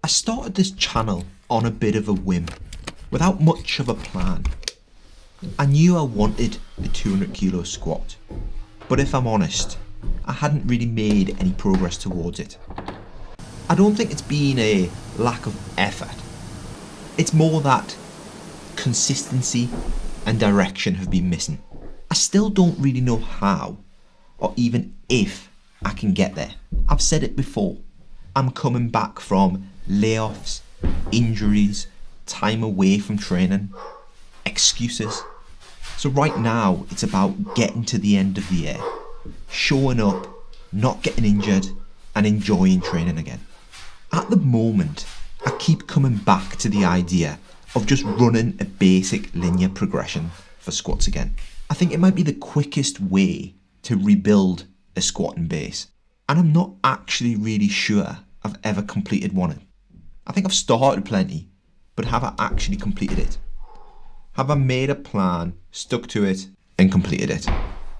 I started this channel on a bit of a whim, without much of a plan. I knew I wanted a 200 kilo squat, but if I'm honest, I hadn't really made any progress towards it. I don't think it's been a lack of effort. It's more that consistency and direction have been missing. I still don't really know how, or even if I can get there. I've said it before. I'm coming back from layoffs, injuries, time away from training, excuses. So right now, it's about getting to the end of the year, showing up, not getting injured, and enjoying training again. At the moment, I keep coming back to the idea of just running a basic linear progression for squats again. I think it might be the quickest way to rebuild a squatting base. And I'm not actually really sure I've ever completed one. I think I've started plenty, but have I actually completed it? Have I made a plan, stuck to it, and completed it?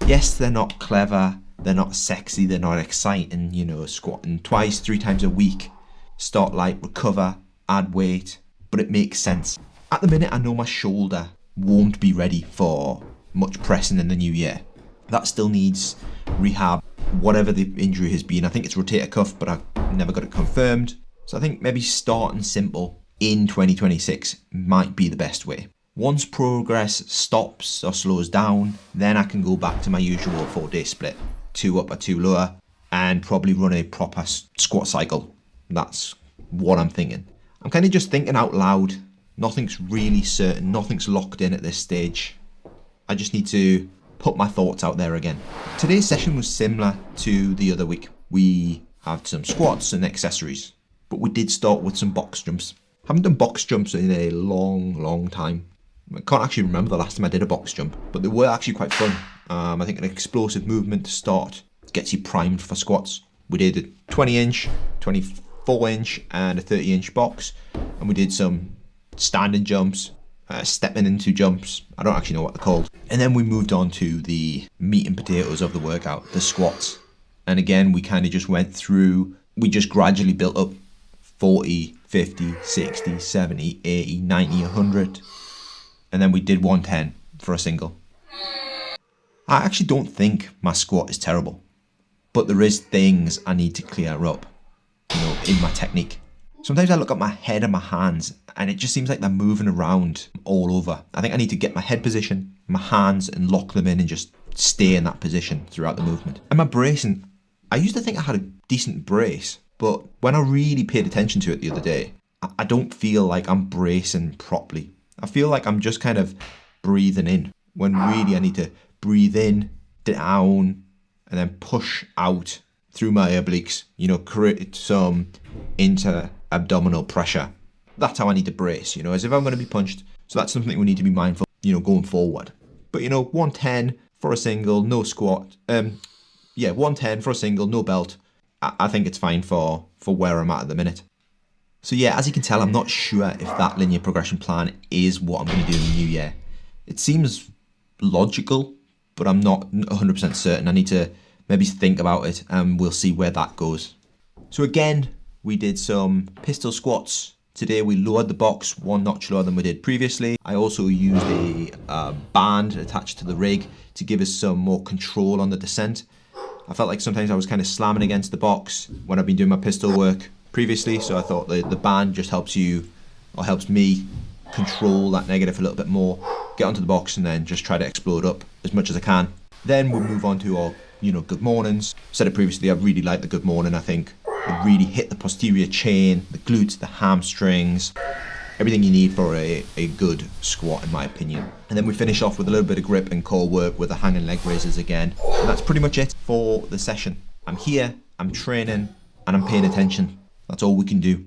Yes, they're not clever, they're not sexy, they're not exciting, squatting twice, 3 times a week, start light, recover, add weight, but it makes sense. At the minute, I know my shoulder won't be ready for much pressing in the new year. That still needs rehab, whatever the injury has been. I think it's rotator cuff, but I've never got it confirmed. So I think maybe starting simple in 2026 might be the best way. Once progress stops or slows down, then I can go back to my usual 4-day split, 2 upper, 2 lower, and probably run a proper squat cycle. That's what I'm thinking. I'm kind of just thinking out loud. Nothing's really certain, nothing's locked in at this stage. I just need to put my thoughts out there again. Today's session was similar to the other week. We had some squats and accessories, but we did start with some box jumps. Haven't done box jumps in a long time. I can't actually remember the last time I did a box jump, but they were actually quite fun. I think an explosive movement to start gets you primed for squats. We did a 20-inch, 24-inch, and a 30-inch box, and we did some standing jumps, stepping into jumps. I don't actually know what they're called. And then we moved on to the meat and potatoes of the workout, the squats. And again, we kind of just went through, we just gradually built up 40, 50, 60, 70, 80, 90, 100. And then we did 110 for a single. I actually don't think my squat is terrible, but there is things I need to clear up, in my technique. Sometimes I look at my head and my hands and it just seems like they're moving around all over. I think I need to get my head position, my hands, and lock them in and just stay in that position throughout the movement. And my bracing, I used to think I had a decent brace, but when I really paid attention to it the other day, I don't feel like I'm bracing properly. I feel like I'm just kind of breathing in when really I need to breathe in, down, and then push out through my obliques, create some inter-abdominal pressure. That's how I need to brace, as if I'm going to be punched. So that's something we need to be mindful, going forward. But, 110 for a single, no squat. 110 for a single, no belt. I think it's fine for where I'm at the minute. So yeah, as you can tell, I'm not sure if that linear progression plan is what I'm going to do in the new year. It seems logical, but I'm not 100% certain. I need to maybe think about it and we'll see where that goes. So again, we did some pistol squats. Today we lowered the box 1 notch lower than we did previously. I also used a band attached to the rig to give us some more control on the descent. I felt like sometimes I was kind of slamming against the box when I've been doing my pistol work previously, so I thought the band just helps me control that negative a little bit more, get onto the box and then just try to explode up as much as I can. Then we'll move on to our good mornings. Said it previously, I really like the good morning. I think it really hit the posterior chain, the glutes, the hamstrings, everything you need for a good squat in my opinion. And then we finish off with a little bit of grip and core work with the hanging leg raises again. And that's pretty much it for the session. I'm here, I'm training, and I'm paying attention. That's all we can do.